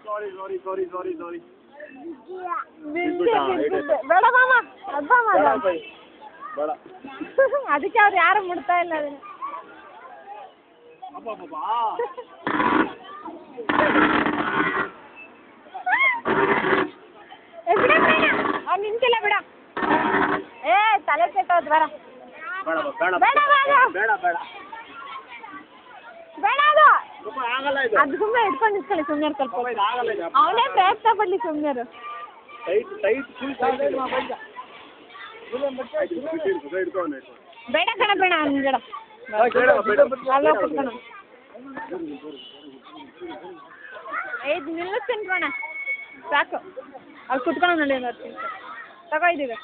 ಸಾರಿ ಬೇಡ ಮಾಮ ಅಬ್ಬ ಮಾಮ ಅದಕ್ಕೆ ಅವ್ರು ಯಾರು ಮುಡ್ತಾ ಇಲ್ಲ ಅದನ್ನ. ಅವ್ನು ನಿಂತಿಲ್ಲ ಬಿಡ. ಏ ತಲೆ ಕೆಟ್ಟೋದ್ ಬೇಡ ಬೇಡ ಬೇಡ ಬೇಡ ಅದು ಸುಮ್ಮನೆ ಇಟ್ಕೊಂಡು ನಿಂತ್ಕೊಳ್ಳಿ ಸುಮ್ಮನೆ ಸ್ವಲ್ಪ ಅವನೇ ಪ್ರಯತ್ನ ಪಡ್ಲಿ ಸುಮ್ಮನೆ ಬೇಡ ಕಣ ಬೇಡ ಬೇಡ ಅಲ್ಲೋ ಕುತ್ಕೋಣ. ಇದು ನಿಲ್ಲಿಸ್ತೀನಿ ಕಣ ಸಾಕು ಅಲ್ಲಿ ಕುತ್ಕೊಳ್ಳೋ ನೋಡಿ ತಗೋ ಇದ್ದೀವಿ.